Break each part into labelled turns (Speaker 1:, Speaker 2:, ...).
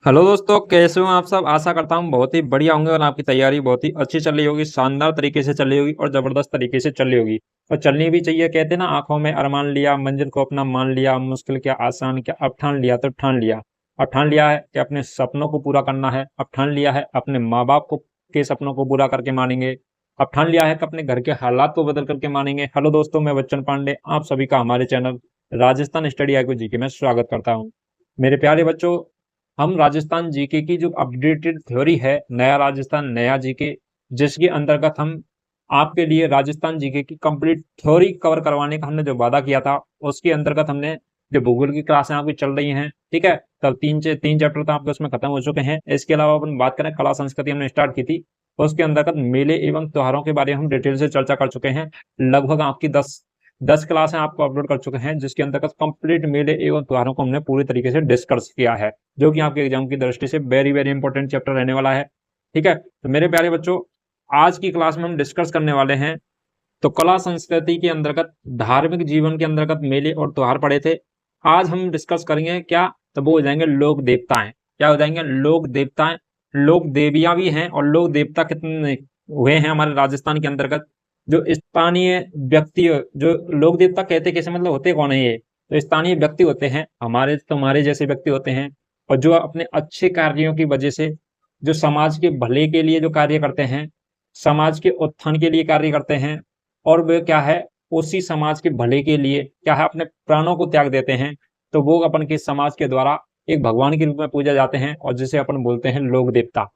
Speaker 1: Hello दोस्तों, कैसे हो आप सब। आशा करता हूँ बहुत ही बढ़िया होंगे और आपकी तैयारी बहुत ही अच्छी चल रही होगी, शानदार तरीके से चल रही होगी और जबरदस्त तरीके से चल रही होगी। और चलनी भी चाहिए। कहते हैं ना, आंखों में अरमान लिया, मंजिल को अपना मान लिया, मुश्किल क्या आसान क्या, अब ठान लिया तो ठान लिया। अब ठान लिया है कि अपने सपनों को पूरा करना है। अब ठान लिया है अपने माँ बाप को के सपनों को पूरा करके मानेंगे। अब ठान लिया है कि अपने घर के हालात को बदल करके मानेंगे। हेलो दोस्तों, मैं बच्चन पांडे आप सभी का हमारे चैनल राजस्थान स्टडी IQ जी में स्वागत करता हूँ। मेरे प्यारे बच्चों, हम राजस्थान जीके की जो अपडेटेड थ्योरी है, नया राजस्थान नया जीके, जिसके अंतर्गत हम आपके लिए राजस्थान जीके की कंप्लीट थ्योरी कवर करवाने का हमने जो वादा किया था, उसके अंतर्गत हमने जो भूगोल की क्लासें आपकी चल रही हैं, ठीक है। कल तीन चैप्टर तो आपके उसमें खत्म हो चुके हैं। इसके अलावा अपन बात करें, कला संस्कृति हमने स्टार्ट की थी, उसके अंतर्गत मेले एवं त्योहारों के बारे में हम डिटेल से चर्चा कर चुके हैं। लगभग आपकी 10 क्लासें आपको अपलोड कर चुके हैं, जिसके अंतर्गत कंप्लीट मेले एवं त्योहारों को हमने पूरी तरीके से डिस्कस किया है, जो कि आपके एग्जाम की दृष्टि से वेरी वेरी इंपॉर्टेंट चैप्टर रहने वाला है। ठीक है, तो मेरे प्यारे बच्चों, आज की क्लास में हम डिस्कस करने वाले हैं, तो कला संस्कृति के अंतर्गत धार्मिक जीवन के अंतर्गत मेले और त्योहार पड़े थे। आज हम डिस्कस करेंगे क्या, तो वो हो जाएंगे लोक देवताएं। क्या हो जाएंगे? लोक देवताएं। लोक देवियां भी हैं और लोक देवता कितने हुए हैं हमारे राजस्थान के अंतर्गत। जो स्थानीय व्यक्ति, जो लोक देवता कहते कैसे, मतलब होते कौन है ये? तो स्थानीय व्यक्ति होते हैं, हमारे तुम्हारे जैसे व्यक्ति होते हैं, और जो अपने अच्छे कार्यों की वजह से, जो समाज के भले के लिए जो कार्य करते हैं, समाज के उत्थान के लिए कार्य करते हैं, और वे क्या है, उसी समाज के भले के लिए क्या है, अपने प्राणों को त्याग देते हैं। तो वो अपन के समाज के द्वारा एक भगवान के रूप में पूजा जाते हैं, और जिसे अपन बोलते हैं लोक देवता।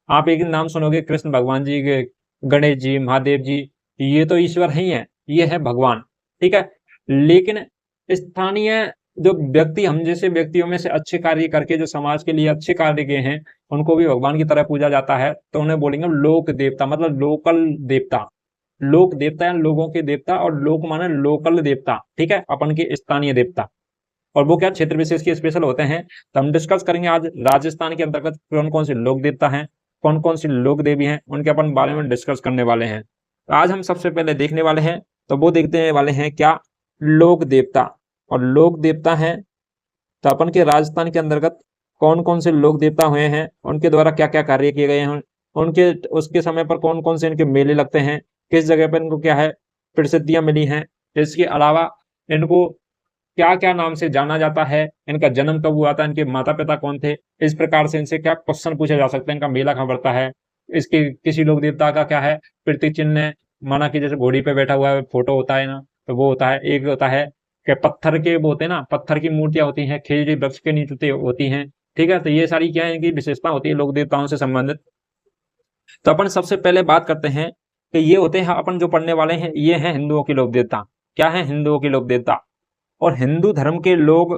Speaker 1: आप एक नाम सुनोगे, कृष्ण भगवान जी के, गणेश जी, महादेव जी, ये तो ईश्वर ही है, ये है भगवान। ठीक है, लेकिन स्थानीय जो व्यक्ति, हम जैसे व्यक्तियों में से अच्छे कार्य करके जो समाज के लिए अच्छे कार्य किए हैं, उनको भी भगवान की तरह पूजा जाता है, तो उन्हें बोलेंगे लोक देवता, मतलब लोकल देवता। लोक देवता है लोगों के देवता, और लोक माने लोकल देवता, ठीक है, अपन के स्थानीय देवता। और वो क्या, क्षेत्र विशेष के स्पेशल होते हैं। तो हम डिस्कस करेंगे आज राजस्थान के अंतर्गत कौन कौन से लोक देवता हैं, कौन कौन सी लोक देवी हैं, उनके अपन बारे में डिस्कस करने वाले हैं। तो आज हम सबसे पहले देखने वाले हैं, तो वो देखने वाले हैं क्या, लोक देवता। और लोक देवता हैं, तो अपन के राजस्थान के अंतर्गत कौन कौन से लोक देवता हुए हैं, उनके द्वारा क्या क्या कार्य किए गए हैं, उनके उसके समय पर कौन कौन से इनके मेले लगते हैं, किस जगह पर इनको क्या है प्रसिद्धियां मिली हैं। इसके अलावा इनको क्या क्या नाम से जाना जाता है, इनका जन्म कब हुआ था, इनके माता पिता कौन थे, इस प्रकार से इनसे क्या क्वेश्चन पूछे जा सकते हैं, इनका मेला कहाँ पड़ता है, इसके किसी लोक देवता का क्या है प्रतीक चिन्ह है। माना कि जैसे घोड़ी पे बैठा हुआ है, फोटो होता है ना, तो वो होता है। एक होता है कि पत्थर के वो होते हैं ना, पत्थर की मूर्तियां होती हैं, खेजड़ी वृक्ष के नीचे होती हैं। ठीक है, तो ये सारी क्या है, इनकी विशेषता होती है लोक देवताओं से संबंधित। तो अपन सबसे पहले बात करते हैं कि ये होते हैं, अपन जो पढ़ने वाले हैं, ये हैं हिंदुओं के लोक देवता। क्या है? हिंदुओं के लोक देवता। और हिंदू धर्म के लोग,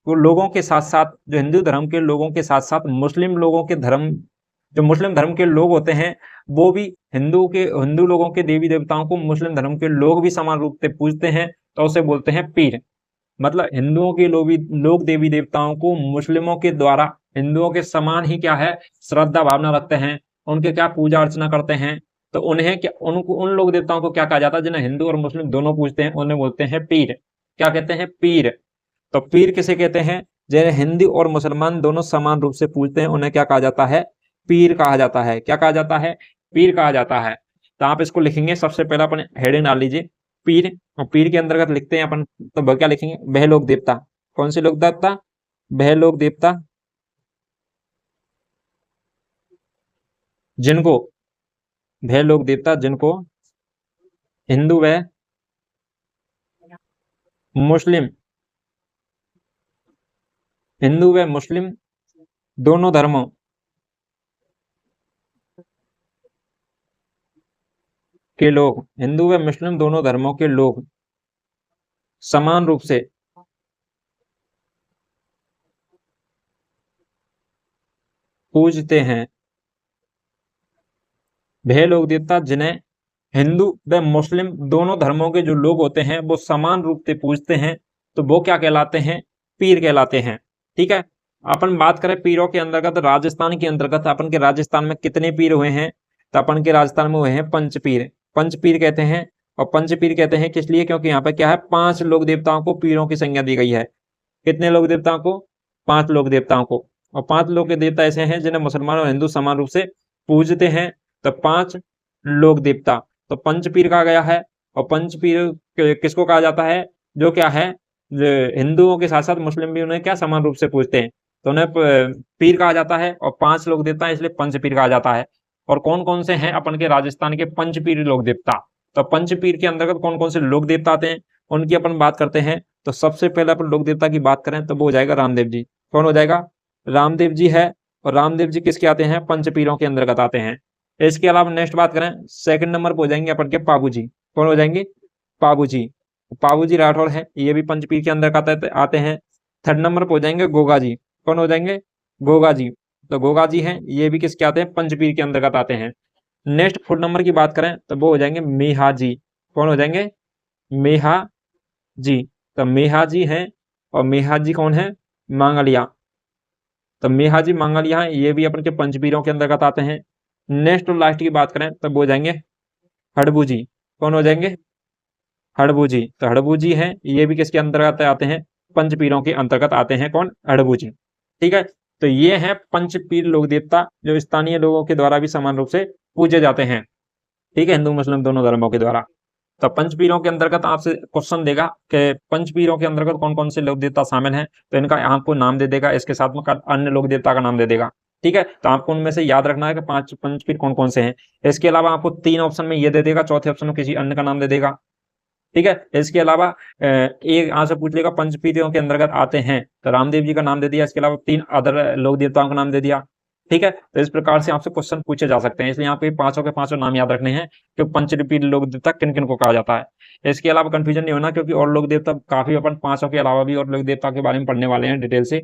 Speaker 1: वो लोगों के साथ साथ, जो हिंदू धर्म के लोगों के साथ साथ मुस्लिम लोगों के धर्म, जो मुस्लिम धर्म के लोग होते हैं, वो भी हिंदू लोगों के देवी देवताओं को मुस्लिम धर्म के लोग भी समान रूप से पूजते हैं, तो उसे बोलते हैं पीर। मतलब हिंदुओं के लोग देवी देवताओं को मुस्लिमों के द्वारा हिंदुओं के समान ही क्या है, श्रद्धा भावना रखते हैं, उनके क्या पूजा अर्चना करते हैं। तो उन्हें क्या, उनको उन लोग देवताओं को क्या कहा जाता है, जिन्हें हिंदू और मुस्लिम दोनों पूजते हैं, उन्हें बोलते हैं पीर। क्या कहते हैं? पीर। तो पीर किसे कहते हैं? जिन्हें हिंदू और मुसलमान दोनों समान रूप से पूजते हैं, उन्हें क्या कहा जाता है? पीर कहा जाता है। क्या कहा जाता है? पीर कहा जाता है। तो आप इसको लिखेंगे, सबसे पहले अपन हेडिंग डाल लीजिए पीर। और पीर के अंतर्गत लिखते हैं अपन, तो क्या लिखेंगे? वह लोक देवता। कौन से लोक देवता? वह लोक देवता जिनको, वह लोक देवता जिनको हिंदू व मुस्लिम, हिंदू व मुस्लिम दोनों धर्मों के लोग, हिंदू व मुस्लिम दोनों धर्मों के लोग समान रूप से पूजते हैं। वह लोग देवता जिन्हें हिंदू व मुस्लिम दोनों धर्मों के जो लोग होते हैं वो समान रूप से पूजते हैं, तो वो क्या कहलाते हैं? पीर कहलाते हैं। ठीक है, अपन बात करें पीरों के अंतर्गत, राजस्थान के अंतर्गत अपन के राजस्थान में कितने पीर हुए हैं, तो अपन के राजस्थान में हुए हैं पंचपीर। पंचपीर कहते हैं, और पंचपीर कहते हैं किस लिए? क्योंकि यहाँ पे क्या है, 5 लोक देवताओं को पीरों की संज्ञा दी गई है। कितने लोक देवताओं को? 5 लोक देवताओं को। और 5 लोक देवता ऐसे हैं जिन्हें मुसलमान और हिंदू समान रूप से पूजते हैं। तो 5 लोक देवता, तो पंचपीर कहा गया है। और पंचपीर किसको कहा जाता है, जो क्या है, हिंदुओं के साथ साथ मुस्लिम भी उन्हें क्या समान रूप से पूजते हैं, तो उन्हें पीर कहा जाता है। और 5 लोक देवता है इसलिए पंचपीर कहा जाता है। और कौन कौन से हैं अपन के राजस्थान के पंचपीर लोक देवता, तो पंचपीर के अंतर्गत कौन कौन से लोक देवता आते हैं उनकी अपन बात करते हैं। तो सबसे पहले अपन लोक देवता की बात करें तो वो हो जाएगा रामदेव जी। कौन हो जाएगा, रामदेव जी है। और रामदेव जी किसके आते हैं, पंचपीरों के अंतर्गत आते हैं। इसके अलावा नेक्स्ट बात करें, सेकंड नंबर पर हो जाएंगे अपन के पाबू जी। कौन हो जाएंगे, पाबू जी। पाबू जी राठौर है, ये भी पंचपीर के अंदर आते हैं। थर्ड नंबर पर हो जाएंगे गोगा जी। कौन हो जाएंगे, गोगा जी। तो गोगा जी हैं, ये भी किसके आते हैं, पंचपीर के अंतर्गत आते हैं। नेक्स्ट फोर्थ नंबर की बात करें तो वो हो जाएंगे मेहा जी। कौन हो जाएंगे, मेहा जी। तो मेहा जी हैं, और मेहा जी कौन है, मांगलिया। तो मेहा जी मांगलिया हैं, ये भी अपन के पंचपीरों के अंतर्गत आते हैं। नेक्स्ट और लास्ट की बात करें तो वो हो जाएंगे हड़बू जी। कौन हो जाएंगे, हड़बू जी। तो हड़बू जी हैं, ये भी किसके अंतर्गत आते हैं, पंचपीरों के अंतर्गत आते हैं। कौन, हड़बू जी। ठीक है, तो ये हैं पंचपीर लोक देवता जो स्थानीय लोगों के द्वारा भी समान रूप से पूजे जाते हैं। ठीक है, हिंदू मुस्लिम दोनों धर्मों के द्वारा। तो पंचपीरों के अंतर्गत आपसे क्वेश्चन देगा कि पंचपीरों के अंतर्गत कौन कौन से लोक देवता शामिल हैं, तो इनका आपको नाम दे देगा, इसके साथ में अन्य लोक देवता का नाम दे देगा। ठीक है, तो आपको उनमें से याद रखना है कि 5 पंचपीर कौन कौन से हैं। इसके अलावा आपको 3 ऑप्शन में ये दे देगा, चौथे ऑप्शन में किसी अन्य का नाम दे देगा। ठीक है, इसके अलावा एक यहाँ से पूछ लेगा पंचपीरों के अंतर्गत आते हैं, तो रामदेव जी का नाम दे दिया, इसके अलावा 3 अदर लोक देवताओं का नाम दे दिया। ठीक है, तो इस प्रकार से आपसे क्वेश्चन पूछे जा सकते हैं, इसलिए यहाँ पे 5 के 5 नाम याद रखने हैं कि पंचपीर लोक देवता किन किन को कहा जाता है। इसके अलावा कंफ्यूजन नहीं होना, क्योंकि और लोक देवता काफी अपन 5 के अलावा भी और लोक देवता के बारे में पढ़ने वाले हैं डिटेल से।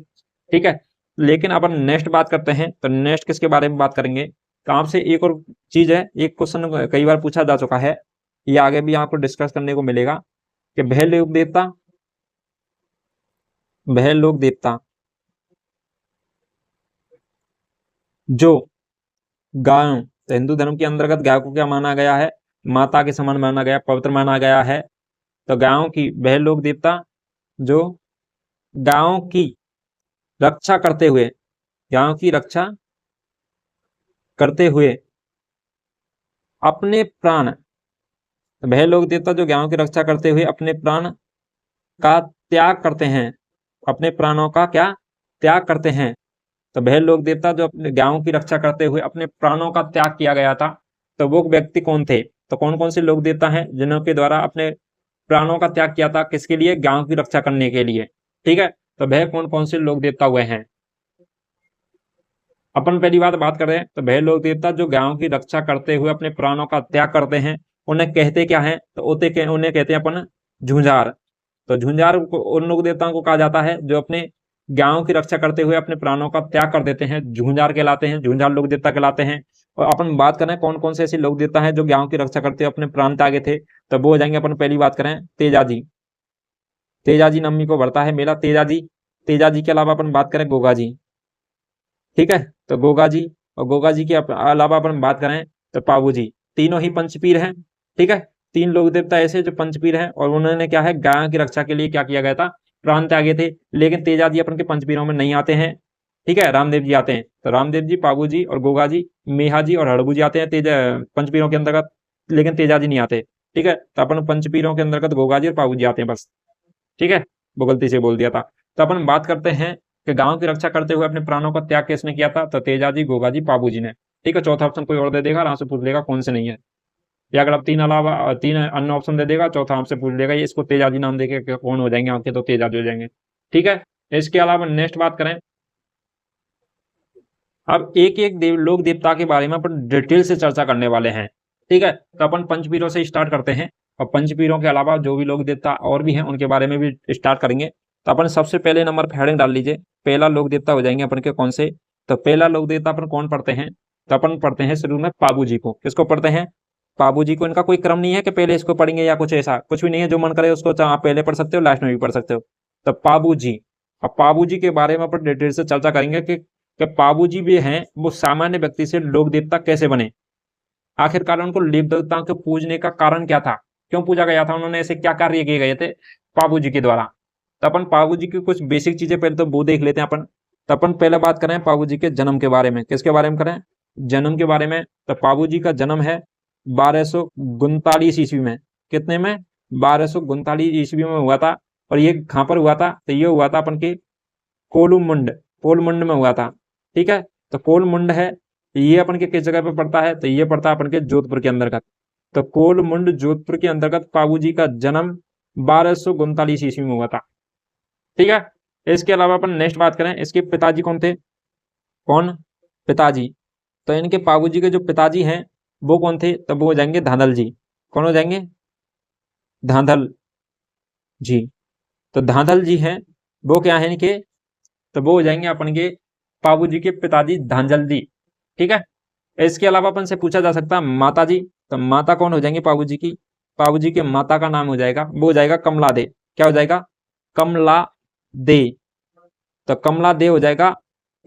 Speaker 1: ठीक है, लेकिन अपन नेक्स्ट बात करते हैं, तो नेक्स्ट किसके बारे में बात करेंगे, तो आपसे एक और चीज है, एक क्वेश्चन कई बार पूछा जा चुका है, ये आगे भी आपको डिस्कस करने को मिलेगा कि वह लोक देवता, वह लोक देवता जो गायों, तो हिंदू धर्म के अंतर्गत गाय को क्या माना गया है, माता के समान माना गया, पवित्र माना गया है। तो गायों की, वह लोक देवता जो गायों की रक्षा करते हुए, गायों की रक्षा करते हुए अपने प्राण, वह लोक देवता जो गायों की रक्षा करते हुए अपने प्राण का त्याग करते हैं, अपने प्राणों का क्या त्याग करते हैं। तो वह लोक देवता जो अपने गायों की रक्षा करते हुए अपने प्राणों का त्याग किया गया था, तो वो व्यक्ति कौन थे, तो कौन कौन से लोक देवता हैं जिनके द्वारा अपने प्राणों का त्याग किया था, किसके लिए, गायों की रक्षा करने के लिए। ठीक है, तो वह कौन कौन से लोक देवता हुए हैं। अपन पहली बात कर रहे हैं, तो वह लोक देवता जो गायों की रक्षा करते हुए अपने प्राणों का त्याग करते हैं, उन्हें कहते क्या है, तो उन्हें कहते हैं अपन झुंझार। तो झुंझार उन लोक देवताओं को कहा जाता है जो अपने गायों की रक्षा करते हुए अपने प्राणों का त्याग कर देते हैं, झुंझार कहलाते हैं, झुंझार लोक देवता कहलाते हैं। और अपन बात करें कौन कौन से ऐसे लोक देवता हैं जो गायों की रक्षा करते हुए अपने प्राण त्यागे थे, तो वो हो जाएंगे, अपन पहली बात करें तेजाजी। तेजाजी नवमी को बढ़ता है मेला तेजाजी। तेजाजी के अलावा अपन बात करें गोगा जी। ठीक है, तो गोगा जी, और गोगा जी के अलावा अपन बात करें तो पाबू जी, तीनों ही पंचपीर हैं। ठीक है, 3 लोक देवता ऐसे जो पंचपीर हैं, और उन्होंने क्या है, गायों की रक्षा के लिए क्या किया गया था, प्राण त्यागे थे। लेकिन तेजाजी अपन के पंचपीरों में नहीं आते हैं। ठीक है, रामदेव जी आते हैं, तो रामदेव जी, पाबू जी और गोगा जी, मेहा जी और हड़बू जी आते हैं पंचपीरों के अंतर्गत, लेकिन तेजाजी नहीं आते। ठीक है, तो अपन पंचपीरों के अंतर्गत गोगा जी और पाबू जी आते हैं बस। ठीक है, वो गलती से बोल दिया था। तो अपन बात करते हैं कि गांव की रक्षा करते हुए अपने प्राणों का त्याग किसने किया था, तो तेजाजी, गोगाजी, पाबूजी ने। ठीक है, चौथा ऑप्शन कोई और दे देगा, आराम से पूछ लेगा कौन से नहीं है, या अगर आप 3 अन्य ऑप्शन दे देगा, चौथा आपसे पूछ लेगा ये इसको तेजाजी नाम देके कौन हो जाएंगे आपके, तो तेजाजी हो जाएंगे। ठीक है, इसके अलावा नेक्स्ट बात करें, अब एक एक लोक देवता के बारे में अपन डिटेल से चर्चा करने वाले हैं। ठीक है, तो अपन पंचपीरों से स्टार्ट करते हैं, और पंचपीरों के अलावा जो भी लोक देवता और भी हैं उनके बारे में भी स्टार्ट करेंगे। तो अपन सबसे पहले नंबर पर हेडिंग डाल लीजिए, पहला लोक देवता हो जाएंगे अपन के कौन से, तो पहला लोक देवता अपन कौन पढ़ते हैं, तो अपन पढ़ते हैं शुरू में पाबू जी को। किसको पढ़ते हैं, पाबू जी को। इनका कोई क्रम नहीं है कि पहले इसको पढ़ेंगे या कुछ ऐसा, कुछ भी नहीं है, जो मन करे उसको आप पहले पढ़ सकते हो, लास्ट में भी पढ़ सकते हो। तो पाबू जी, अब पाबू जी के बारे में अपन डिटेल से चर्चा करेंगे कि पाबू जी भी हैं वो सामान्य व्यक्ति से लोक देवता कैसे बने, आखिरकार उनको लोक देवताओं के पूजने का कारण क्या था, क्यों पूजा गया था, उन्होंने ऐसे क्या कार्य किए गए थे पाबू जी के द्वारा। तो अपन पाबू जी की कुछ बेसिक चीजें पहले तो वो देख लेते हैं अपन। तो अपन पहले बात करें पाबू जी के जन्म के बारे में। किसके बारे में करें? जन्म के बारे में। तो पाबू जी का जन्म है 1239 ईस्वी में। कितने में? 1239 ईस्वी में हुआ था। और ये कहाँ पर हुआ था? तो ये हुआ था अपन के कोलुमुंड, कोलमुंड में हुआ था। ठीक है, तो कोलमुंड है ये अपन के किस जगह पे पड़ता है? तो ये पड़ता है अपन के जोधपुर के अंतर्गत। तो कोलमुंड जोधपुर के अंतर्गत पाबू जी का जन्म 1239 ईस्वी में हुआ था। ठीक है, इसके अलावा अपन नेक्स्ट बात करें, इसके पिताजी कौन थे? कौन? पिताजी। तो इनके पाबू जी के जो पिताजी हैं वो कौन थे? तो वो हो जाएंगे धांधल जी। कौन हो जाएंगे? धांधल जी। तो धांधल जी हैं वो क्या है इनके? तो वो हो जाएंगे अपन के पाबू जी के पिताजी धांधल जी। ठीक है, इसके अलावा अपन से पूछा जा सकता है माता जी। तो माता कौन हो जाएंगे पाबू जी की? पाबू जी के माता का नाम हो जाएगा, वो हो जाएगा कमला दे। क्या हो जाएगा? कमला दे। तो कमला दे हो जाएगा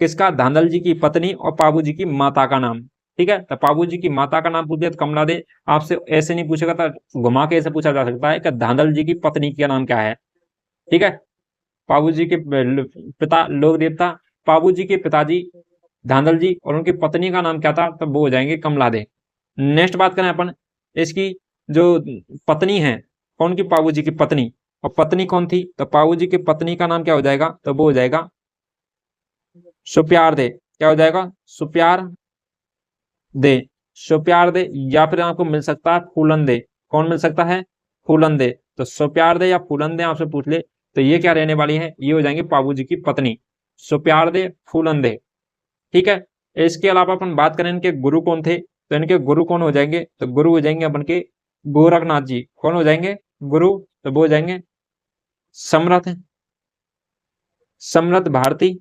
Speaker 1: किसका? धांधल जी की पत्नी और पाबू जी की माता का नाम। ठीक है, तो पाबू जी की माता का नाम पूछ दिया तो कमला दे। आपसे ऐसे नहीं पूछेगा तो घुमा के ऐसे पूछा जा सकता है कि धांधल जी की पत्नी का नाम क्या है। ठीक है, पाबू जी के पिता लोक देवता, पाबू जी के पिताजी धांधल जी और उनकी पत्नी का नाम क्या था? तो वो हो जाएंगे कमला दे। नेक्स्ट बात करें अपन इसकी जो पत्नी है, कौन की? पाबू जी की पत्नी। और पत्नी कौन थी? तो पाबू जी की पत्नी का नाम क्या हो जाएगा? तो वो हो जाएगा सुप्यार दे। क्या हो जाएगा? सुप्यार दे। सुप्यार दे, या फिर आपको मिल सकता है फूलन दे। कौन मिल सकता है? फूलन दे। तो सुप्यार दे या फूलन दे आपसे पूछ ले तो ये क्या रहने वाली है? ये हो जाएंगे पाबू जी की पत्नी, सुप्यार दे, फूलन दे। ठीक है, इसके अलावा अपन बात करें इनके गुरु कौन थे? तो इनके गुरु कौन हो जाएंगे? तो गुरु हो जाएंगे अपन के गोरखनाथ जी। कौन हो जाएंगे? गुरु। तो वो हो जाएंगे सम्राट, सम्राट भारती।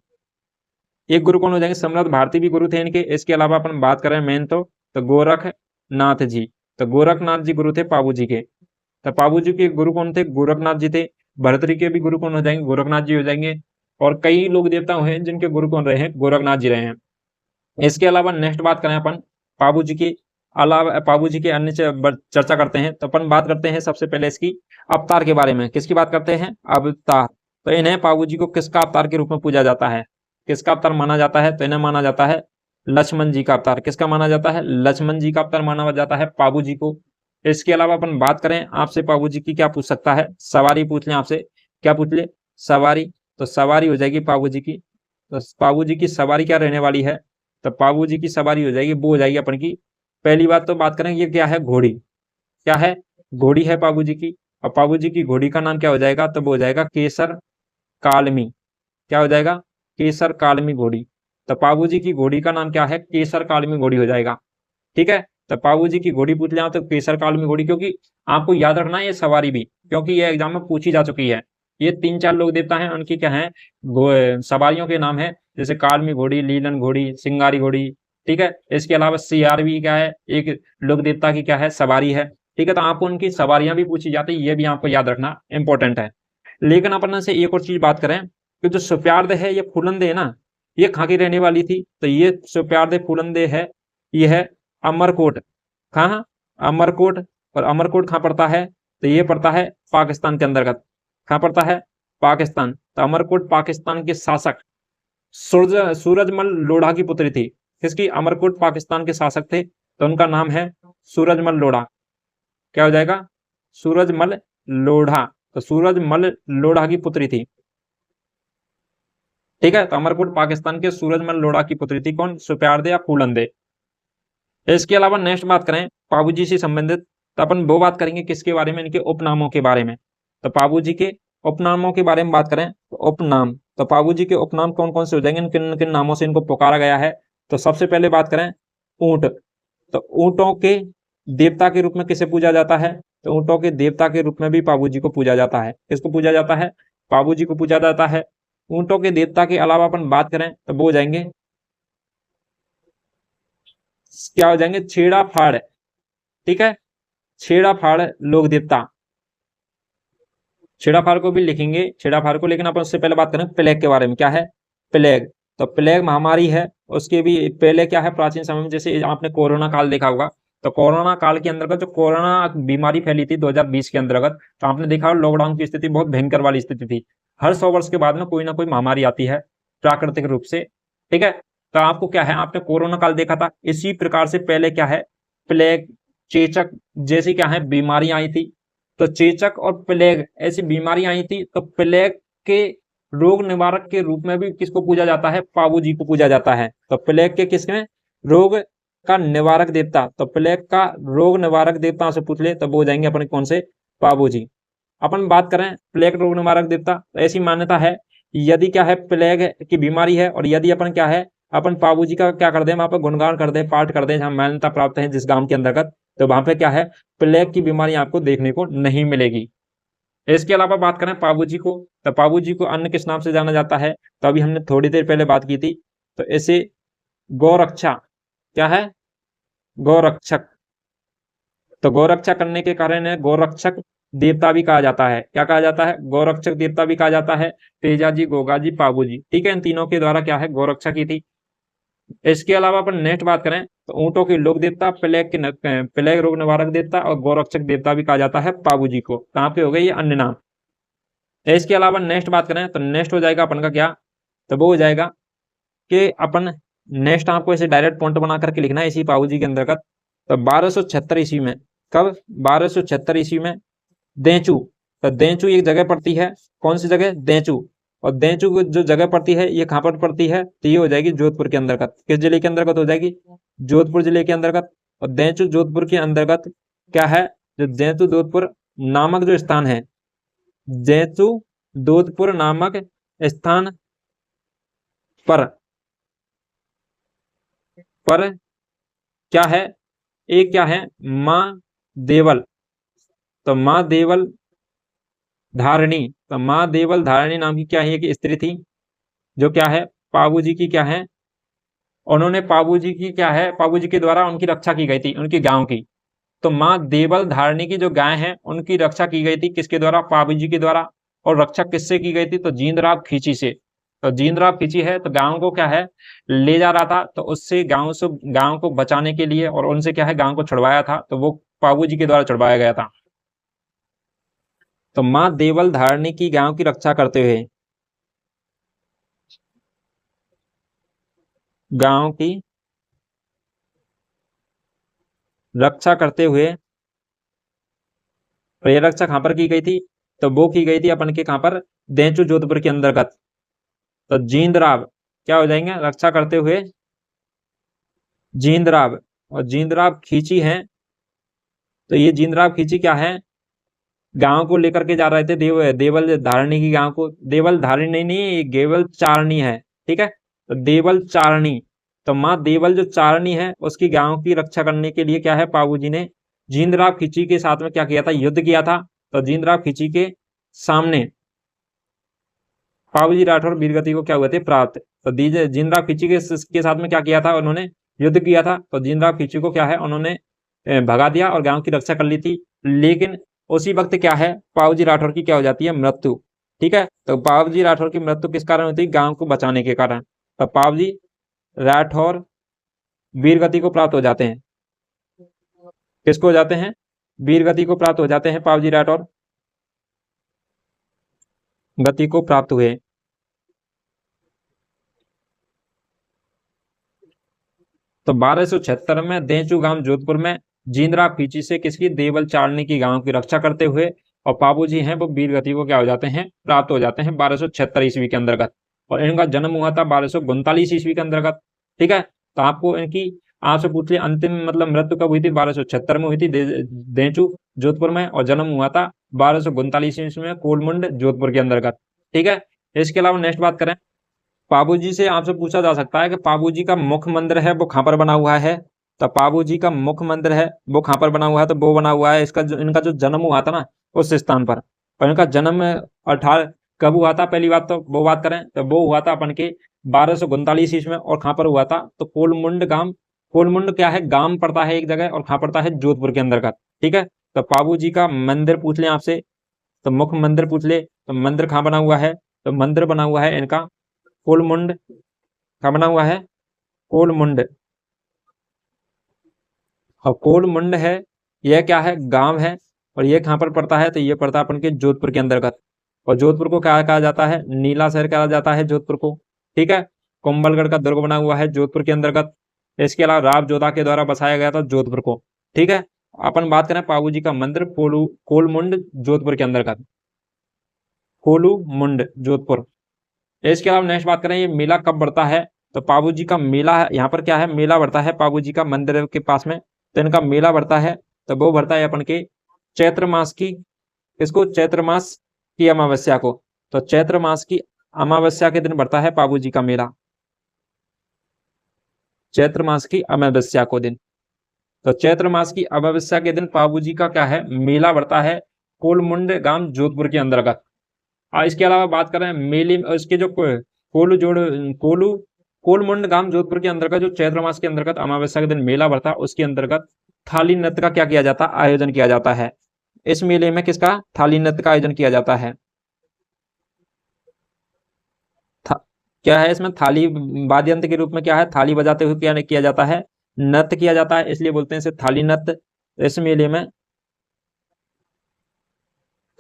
Speaker 1: एक गुरु कौन हो जाएंगे? सम्राट भारती भी गुरु थे इनके। इसके अलावा अपन बात करें मेन तो गोरखनाथ जी। तो गोरखनाथ जी गुरु थे पाबू जी के। तो पाबू जी के गुरु कौन थे? गोरखनाथ जी थे। भर्तृहरि के भी गुरु कौन हो जाएंगे? गोरखनाथ जी हो जाएंगे। और कई लोग देवता हैं जिनके गुरु कौन रहे हैं? गोरखनाथ जी रहे हैं। इसके अलावा नेक्स्ट बात करें अपन पाबू जी की अलावा पाबू जी के अन्य चर्चा करते हैं तो अपन बात करते हैं सबसे पहले इसकी अवतार के बारे में। किसकी बात करते हैं? अवतार। तो इन्हें पाबू जी को किसका अवतार के रूप में पूजा जाता है? किसका अवतार माना जाता है? तो इन्हें माना जाता है लक्ष्मण जी का अवतार। किसका माना जाता है? लक्ष्मण जी का अवतार माना जाता है पाबू जी को। इसके अलावा अपन बात करें आपसे पाबू जी की क्या पूछ सकता है? सवारी पूछ लें आपसे। क्या पूछ ले? सवारी। तो सवारी हो जाएगी पाबू जी की। तो पाबू जी की सवारी क्या रहने वाली है? तो पाबू जी की सवारी हो जाएगी, वो हो जाएगी अपन की पहली बात तो बात करें ये क्या है? घोड़ी। क्या है? घोड़ी है पाबू जी की। और पाबू जी की घोड़ी का नाम क्या हो जाएगा? तो वो हो जाएगा केसर कालमी। क्या हो जाएगा? केसर कालमी घोड़ी। तो पाबू जी की घोड़ी का नाम क्या है? केसर कालमी घोड़ी हो जाएगा। ठीक है, तो पाबू जी की घोड़ी पूछ लिया तो केसर कालमी घोड़ी, क्योंकि आपको याद रखना है ये सवारी भी, क्योंकि ये एग्जाम में पूछी जा चुकी है। ये 3-4 लोग देवता हैं उनकी क्या है? सवारियों के नाम है, जैसे कालमी घोड़ी, लीलन घोड़ी, सिंगारी घोड़ी। ठीक है, इसके अलावा सियारवी क्या है? एक लोक देवता की क्या है? सवारी है। ठीक है, तो आपको उनकी सवारियां भी पूछी जाती है, ये भी आपको याद रखना इंपॉर्टेंट है। लेकिन अपन से एक और चीज बात करें कि जो सुप्यारद है ये फूलंद है ना, ये कहाँ की रहने वाली थी? तो ये सुप्यारद फूलंद है, ये है अमरकोट। कहाँ? अमरकोट। और अमरकोट कहाँ पड़ता है? तो ये पड़ता है पाकिस्तान के अंतर्गत। कहाँ पड़ता है? पाकिस्तान। तो अमरकोट पाकिस्तान के शासक सूरजमल लोढ़ा की पुत्री थी। किसकी? अमरकोट पाकिस्तान के शासक थे तो उनका नाम है सूरजमल लोढ़ा। क्या हो जाएगा? सूरजमल लोढ़ा। तो सूरजमल लोढ़ा की पुत्री थी। ठीक है, तो अमरकोट पाकिस्तान के सूरजमल लोढ़ा की पुत्री थी। कौन? सुप्यारदे या फूलंदे। इसके अलावा नेक्स्ट बात करें पाबू जी से संबंधित तो अपन वो बात करेंगे किसके बारे में? इनके उपनामों के बारे में। तो पाबू जी के उपनामों के बारे में बात करें तो उपनाम, तो पाबू जी के उपनाम कौन कौन से हो जाएंगे? किन किन नामों से इनको पुकारा गया है? तो सबसे पहले बात करें ऊंट। तो ऊंटों के देवता के रूप में किसे पूजा जाता है? तो ऊंटों के देवता के रूप में भी पाबू जी को पूजा जाता है। किसको पूजा जाता है? पाबू जी को पूजा जाता है। ऊंटों के देवता के अलावा अपन बात करें तो वो हो जाएंगे क्या हो जाएंगे? छेड़ा फाड़। ठीक है, छेड़ा फाड़ लोक देवता। छेड़ा फाड़ को भी लिखेंगे, छेड़ा फाड़ को। लेकिन अपन उससे पहले बात करें प्लेग के बारे में। क्या है? प्लेग। तो प्लेग महामारी है, उसके भी पहले क्या है? प्राचीन समय में जैसे आपने कोरोना काल देखा होगा, तो कोरोना काल के अंतर्गत जो कोरोना बीमारी फैली थी 2020 के अंतर्गत, तो आपने देखा लॉकडाउन की स्थिति बहुत भयंकर वाली स्थिति थी। हर 100 वर्ष के बाद में कोई ना कोई महामारी आती है। प्राकृतिक रूप से। ठीक है, तो आपको क्या है, आपने कोरोना काल देखा था, इसी प्रकार से पहले क्या है, प्लेग, चेचक जैसी क्या है बीमारियां आई थी। तो चेचक और प्लेग ऐसी बीमारियां आई थी, तो प्लेग के रोग निवारक के रूप में भी किसको पूजा जाता है, पाबू जी को पूजा जाता है। तो प्लेग के किसमें, रोग का निवारक देवता, तो प्लेग का रोग निवारक देवता से पूछ ले, तब वो हो जाएंगे अपने कौन से, पाबू जी। अपन बात करें प्लेग रोग निवारक देवता, तो ऐसी मान्यता है, यदि क्या है प्लेग की बीमारी है, और यदि अपन क्या है, अपन पाबू जी का क्या कर दें, वहां पर गुणगान कर दें, पाठ कर दें, जहां मान्यता प्राप्त है जिस गांव के अंतर्गत, तो वहां पे क्या है, प्लेग की बीमारी आपको देखने को नहीं मिलेगी। इसके अलावा बात करें पाबू जी को, तो पाबू जी को अन्य किस नाम से जाना जाता है, तो अभी हमने थोड़ी देर पहले बात की थी, तो इसे गौरक्षा, क्या है, गौरक्षक, तो गौरक्षा करने के कारण है गौरक्षक देवता भी कहा जाता है। क्या कहा जाता है, गौरक्षक देवता भी कहा जाता है। तेजा जी, गोगा जी, पाबू जी, ठीक है, इन तीनों के द्वारा क्या है, गौरक्षा की थी। इसके अलावा अपन नेक्स्ट बात करें, तो ऊंटों के लोक देवता, प्लेग रोग निवारक देवता और गौरक्षक देवता भी कहा जाता है पाबू जी को। कहाँ पे हो गए ये अन्य नाम। इसके अलावा नेक्स्ट बात करें, तो नेक्स्ट हो जाएगा अपन का क्या, तो वो हो जाएगा कि अपन नेक्स्ट आपको ऐसे डायरेक्ट पॉइंट बना करके लिखना है इसी पाबू जी के अंतर्गत। तो 1276 ईस्वी में, कब, 1276 ईस्वी में देचू, तो देचू एक जगह पड़ती है, कौन सी जगह, देचू, और देचू को जो जगह पड़ती है ये कहाँ पर पड़ती है, तो ये हो जाएगी जोधपुर के अंतर्गत। किस जिले के अंतर्गत हो जाएगी, जोधपुर जिले के अंतर्गत। और देचू जोधपुर के अंतर्गत क्या है, जो देचू जोधपुर नामक जो स्थान है, देचू जोधपुर नामक स्थान पर क्या है, एक क्या है, माँ देवल, तो माँ देवल धारणी, तो माँ देवल धारणी नाम की क्या है, एक स्त्री थी, जो क्या है, पाबू जी की क्या है, उन्होंने पाबू जी की क्या है, पाबू जी के द्वारा उनकी रक्षा की गई थी, उनकी गांव की। तो माँ देवल धारणी की जो गाय है उनकी रक्षा की गई थी, किसके द्वारा, पाबू जी के द्वारा। और रक्षा किससे की गई थी, तो जींदराव खींची से। तो जींदराव खींची है, तो गांव को क्या है, ले जा रहा था, तो उससे गांव को बचाने के लिए और उनसे क्या है, गांव को छुड़वाया था, तो वो पाबू जी के द्वारा छुड़वाया गया था। तो माँ देवल धारणी की गांव की रक्षा करते हुए, गांव की रक्षा करते हुए, और ये रक्षा कहां पर की गई थी, तो वो की गई थी अपन के कहां पर, देचू जोधपुर के अंतर्गत। तो जींदराव क्या हो जाएंगे, रक्षा करते हुए जींदराव, और जींदराव खींची है, तो ये जींदराव खींची क्या है, गांव को लेकर के जा रहे थे, देवल धारणी की गांव को, देवल धारणी नहीं, ये गेवल चारणी है, ठीक है, तो देवल चारणी। तो माँ देवल जो चारणी है उसकी गांव की रक्षा करने के लिए क्या है, पाबू जी ने जींदराव खींची के साथ में क्या किया था, युद्ध किया था। तो जींदराव खींची के सामने पाबू जी राठौर वीरगति को क्या हुए थे, प्राप्त। तो जींदराव खींची के साथ में क्या किया था, उन्होंने युद्ध किया था। तो जींदराव खींची को क्या है, उन्होंने भगा दिया और गांव की रक्षा कर ली थी। लेकिन उसी वक्त क्या है, पाबू जी राठौर की क्या हो जाती है, मृत्यु। ठीक है, तो पाबू जी राठौर की मृत्यु किस कारण होती है, गांव को बचाने के कारण। तो पाबू जी राठौर वीरगति को प्राप्त हो जाते हैं, किसको हो जाते हैं, वीरगति को प्राप्त हो जाते हैं, पाबू जी राठौर गति को प्राप्त हुए। तो 1276 में देचू गांव जोधपुर में जींदराव खींची से किसकी, देवल चारणी की गांव की रक्षा करते हुए, और पाबू जी हैं वो वीर गति को क्या हो जाते हैं, प्राप्त हो जाते हैं 1276 ईस्वी के अंतर्गत। और इनका जन्म हुआ था 1239 ईस्वी के अंतर्गत। ठीक है, तो आपको इनकी आपसे पूछ लिया अंतिम मतलब मृत्यु कब हुई थी, 1276 में हुई थी देचू जोधपुर में, और जन्म हुआ था 1239 ईस्वी में कोलमुंड जोधपुर के अंतर्गत। ठीक है, इसके अलावा नेक्स्ट बात करें, पाबू जी से आपसे पूछा जा सकता है कि पाबू जी का मुख्य मंदिर है वो कहाँ पर बना हुआ है। तो पाबू जी का मुख्य मंदिर है वो कहाँ पर बना हुआ है, तो वो बना हुआ है इनका जो जन्म हुआ था ना उस स्थान पर। और इनका जन्म 18 कब हुआ था, पहली बात तो वो बात करें तो वो हुआ था अपन के 1239 ईस्वी में। और कहाँ पर हुआ था, तो कोलमुंड गांव, कोलमुंड क्या है, गांव पड़ता है एक जगह, और कहाँ पड़ता है, जोधपुर के अंतर्गत। ठीक है, तो पाबू जी का मंदिर पूछ लें आपसे, तो मुख्य मंदिर पूछ ले, तो मंदिर कहाँ बना हुआ है, तो मंदिर बना हुआ है इनका कोलमुंड, क्या बना हुआ है, कोलमुंड। और कोलमुंड है, यह क्या है, गांव है। और ये कहाँ पर पड़ता है, तो ये पड़ता है अपन के जोधपुर के अंतर्गत। और जोधपुर को क्या कहा जाता है, नीला शहर कहा जाता है जोधपुर को। ठीक है। कुंभलगढ़ का दुर्ग बना हुआ है जोधपुर के अंतर्गत। इसके अलावा राव जोधा के द्वारा बसाया गया था जोधपुर को। ठीक है। अपन बात करें पाबू जी का मंदिर कोलमुंड जोधपुर के अंतर्गत, कोलूमुंड जोधपुर। इसके अलावा नेक्स्ट बात करें ये मेला कब बढ़ता है, तो पाबू जी का मेला है, यहाँ पर क्या है मेला बढ़ता है पाबू जी का मंदिर के पास में, तो इनका मेला बढ़ता है, तो वो बढ़ता है अपन के चैत्र मास की, इसको चैत्र मास की अमावस्या को, तो चैत्र मास की अमावस्या के दिन बढ़ता है पाबू जी का मेला, चैत्र मास की अमावस्या को दिन। तो चैत्र मास की अमावस्या के दिन पाबू जी का क्या है मेला बढ़ता है कोलमुंड गांव जोधपुर के अंतर्गत। इसके अलावा बात करें मेले इसके जो कोलू जोड़ कोलू कोलमुंड गांव जोधपुर के अंतर्गत जो चैत्र मास के अंतर्गत अमावस्या के दिन मेला बढ़ता है उसके अंतर्गत थाली नृत्य का क्या किया जाता है आयोजन किया जाता है। इस मेले में किसका थाली नृत्य का आयोजन किया जाता है, क्या है इसमें थाली वाद्य यंत्र के रूप में क्या है थाली बजाते हुए क्या किया जाता है नृत्य किया जाता है, इसलिए बोलते हैं इसे थाली नृत्य। इस मेले में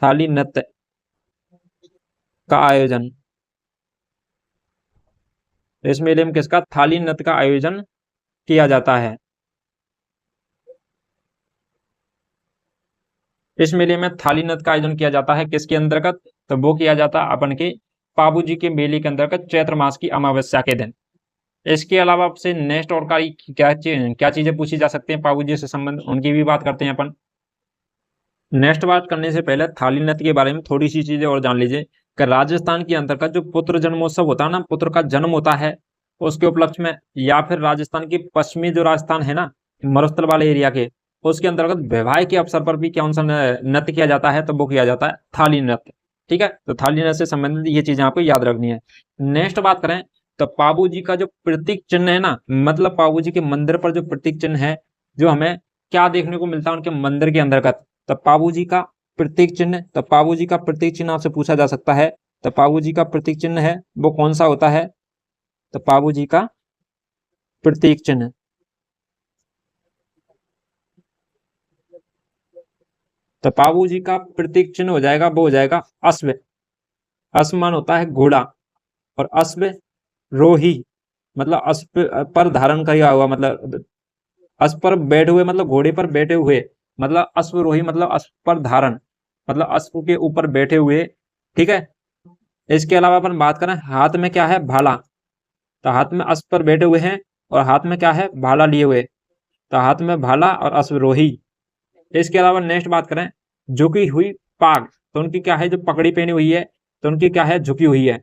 Speaker 1: थाली नृत्य का आयोजन, इस मेले में किसका थाली नृत्य का आयोजन किया जाता है। इस मेले में थाली नृत्य का आयोजन किया जाता है किसके अंतर्गत, तो वो किया जाता है अपन के पाबू जी के मेले के अंतर्गत चैत्र मास की अमावस्या के दिन। इसके अलावा आपसे नेक्स्ट और क्या चीजें पूछी जा सकती हैं पाबू जी से संबंध, उनकी भी बात करते हैं अपन। नेक्स्ट बात करने से पहले थाली नृत्य के बारे में थोड़ी सी चीजें और जान लीजिए कि राजस्थान के अंतर्गत जो पुत्र जन्मोत्सव होता है ना, पुत्र का जन्म होता है उसके उपलक्ष्य में, या फिर राजस्थान की पश्चिमी जो राजस्थान है ना मरुस्थल वाले एरिया के, उसके अंतर्गत वैवाह के अवसर पर भी कौन सा नृत्य किया जाता है, तो वो किया जाता है थाली नृत्य। ठीक है, तो थाली नृत्य से संबंधित ये चीजें आपको याद रखनी है। नेक्स्ट बात करें तो पाबू जी का जो प्रतीक चिन्ह है ना, मतलब पाबू जी के मंदिर पर जो प्रतीक चिन्ह है, जो हमें क्या देखने को मिलता है उनके मंदिर के अंतर्गत, तो पाबू जी का प्रतीक चिन्ह, तो पाबू जी का प्रतीक चिन्ह आपसे पूछा जा सकता है, तो पाबू जी का प्रतीक चिन्ह है वो कौन सा होता है, तो पाबू जी का प्रतीक चिन्ह, तो पाबू जी का प्रतीक चिन्ह हो जाएगा वो हो जाएगा अश्व। अश्व मान होता है घोड़ा, और अश्व रोही मतलब अश्व पर धारण किया हुआ, मतलब अश्व पर बैठे हुए मतलब घोड़े पर बैठे हुए, मतलब अश्वरोही मतलब अश्व पर धारण मतलब अश्व के ऊपर बैठे हुए। ठीक है। इसके अलावा अपन बात करें हाथ में क्या है भाला, तो हाथ में अश्व पर बैठे हुए हैं और हाथ में क्या है भाला लिए हुए, तो हाथ में भाला और अश्वरोही। इसके अलावा नेक्स्ट बात करें झुकी हुई पाग, तो उनकी क्या है जो पगड़ी पहनी हुई है, तो उनकी क्या है झुकी हुई है,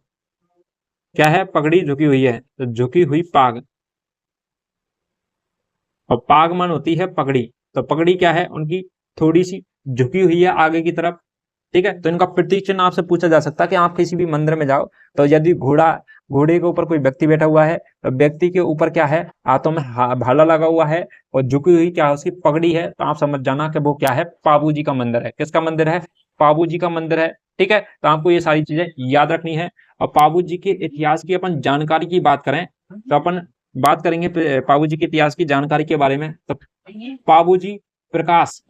Speaker 1: क्या है पगड़ी झुकी हुई है, तो झुकी हुई पाग, और पागमन होती है पगड़ी, तो पगड़ी क्या है उनकी थोड़ी सी झुकी हुई है आगे की तरफ। ठीक है, तो इनका प्रतीक चिन्ह आपसे पूछा जा सकता है कि आप किसी भी मंदिर में जाओ तो यदि घोड़े के ऊपर कोई व्यक्ति बैठा हुआ है तो व्यक्ति के ऊपर क्या है हाथों में भाला लगा हुआ है और झुकी हुई क्या है उसकी पगड़ी है, तो आप समझ जाना कि वो क्या है पाबू जी का मंदिर है। किसका मंदिर है, पाबू जी का मंदिर है। ठीक है, तो आपको ये सारी चीजें याद रखनी है। और पाबू जी के इतिहास की अपन जानकारी की बात करें तो अपन बात करेंगे पाबू जी के इतिहास की जानकारी के बारे में। तो पाबू जी प्रकाश,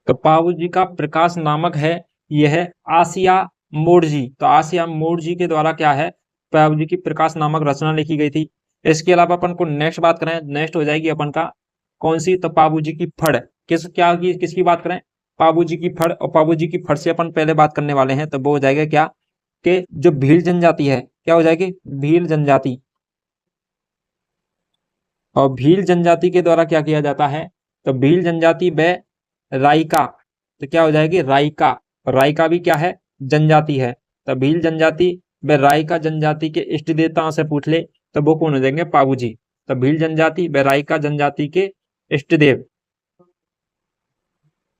Speaker 1: तो पाबू जी का प्रकाश नामक है यह है आसिया मोड़जी, तो आसिया मोड़जी के द्वारा क्या है पाबू जी की प्रकाश नामक रचना लिखी गई थी। इसके अलावा अपन को नेक्स्ट बात करें, नेक्स्ट हो जाएगी अपन का कौन सी, तो पाबू जी की फड़, किसकी बात करें पाबू जी की फड़, और पाबू जी की फड़ से अपन पहले बात करने वाले हैं, तो वो हो जाएगा क्या कि जो भील जनजाति है, क्या हो जाएगी भील जनजाति, और भील जनजाति के द्वारा क्या किया जाता है, तो भील जनजाति व राइका, तो क्या हो जाएगी राइका, और राइका भी क्या है जनजाति है, तो भील जनजाति व राइका जनजाति के इष्ट देवताओं से पूछ ले तो वो कौन हो जाएंगे पाबू जी। तो भील जनजाति व राइका जनजाति के इष्ट देव,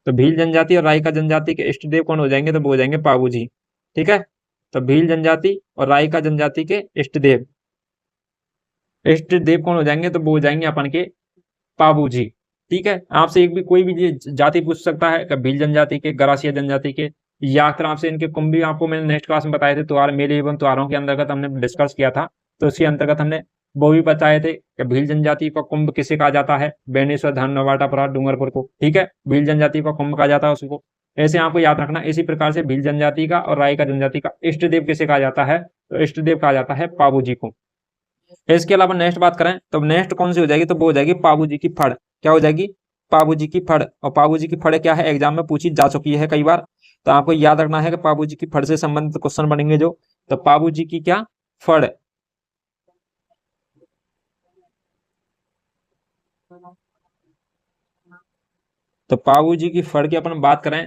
Speaker 1: तो भील जनजाति और राइका जनजाति के इष्ट देव कौन हो जाएंगे, तो वो हो जाएंगे पाबू जी। ठीक है, तो भील जनजाति और राइका जनजाति के इष्ट देव कौन हो जाएंगे, तो वो हो जाएंगे अपन के पाबू जी। ठीक है, आपसे एक भी कोई भी जाति पूछ सकता है, कभी भील जनजाति के, गरासिया जनजाति के, या फिर आपसे इनके कुंभ भी आपको मैंने नेक्स्ट क्लास में बताए थे, त्योहार मेले एवं त्योहारों के अंतर्गत हमने डिस्कस किया था, तो उसके अंतर्गत हमने वो भी बताए थे कि भील जनजाति का कुंभ किसे कहा जाता है, बेनेश्वर धाम नवाटा परार डूंगरपुर को। ठीक है, भील जनजाति का कुंभ कहा जाता है उसको, ऐसे आपको याद रखना। इसी प्रकार से भील जनजाति का और रायका जनजाति का इष्ट देव किसे कहा जाता है, तो इष्ट देव कहा जाता है पाबू जी को। इसके अलावा नेक्स्ट बात करें तो नेक्स्ट कौन सी हो जाएगी, तो वो हो जाएगी पाबू जी की फड़। क्या हो जाएगी, पाबू जी की फड़। और पाबू जी की फड़ क्या है, एग्जाम में पूछी जा चुकी है कई बार, तो आपको याद रखना है कि पाबू जी की फड़ से संबंधित क्वेश्चन बनेंगे जो, तो पाबू जी की क्या फड़। तो पाबू जी की फड़ की अपन बात करें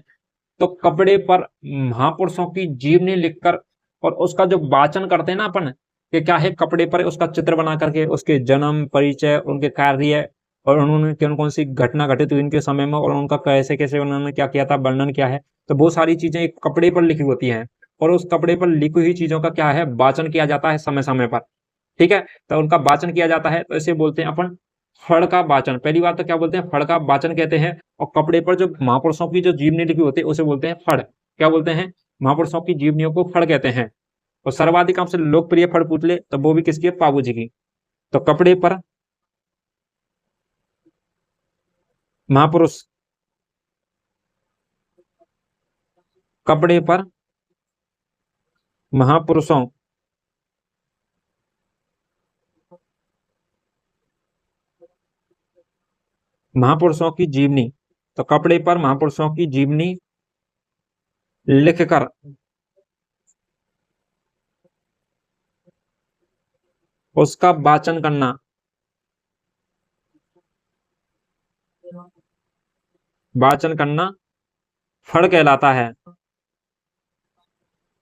Speaker 1: तो कपड़े पर महापुरुषों की जीवनी लिखकर और उसका जो वाचन करते हैं ना अपन, कि क्या है कपड़े पर उसका चित्र बना करके उसके जन्म परिचय उनके कार्य और उन्होंने कौन कौन सी घटना घटित हुई इनके समय में और उनका कैसे कैसे उन्होंने क्या किया था, वर्णन क्या है, तो वो सारी चीजें एक कपड़े पर लिखी होती हैं और उस कपड़े पर लिखी हुई चीजों का क्या है वाचन किया जाता है समय समय पर। ठीक है, तो उनका वाचन किया जाता है, तो इसे बोलते हैं अपन फड़ का वाचन। पहली बात तो क्या बोलते हैं, फड़ का वाचन कहते हैं। और कपड़े पर जो महापुरुषों की जो जीवनी लिखी होती है उसे बोलते हैं फड़। क्या बोलते हैं, महापुरुषों की जीवनियों को फड़ कहते हैं। और सर्वाधिक हमसे लोकप्रिय फड़ पूछ ले तो वो भी किसकी है, पाबू जी की। तो कपड़े पर महापुरुष, कपड़े पर महापुरुषों महापुरुषों की जीवनी, तो कपड़े पर महापुरुषों की जीवनी लिखकर उसका वाचन करना, वाचन करना फड़ कहलाता है।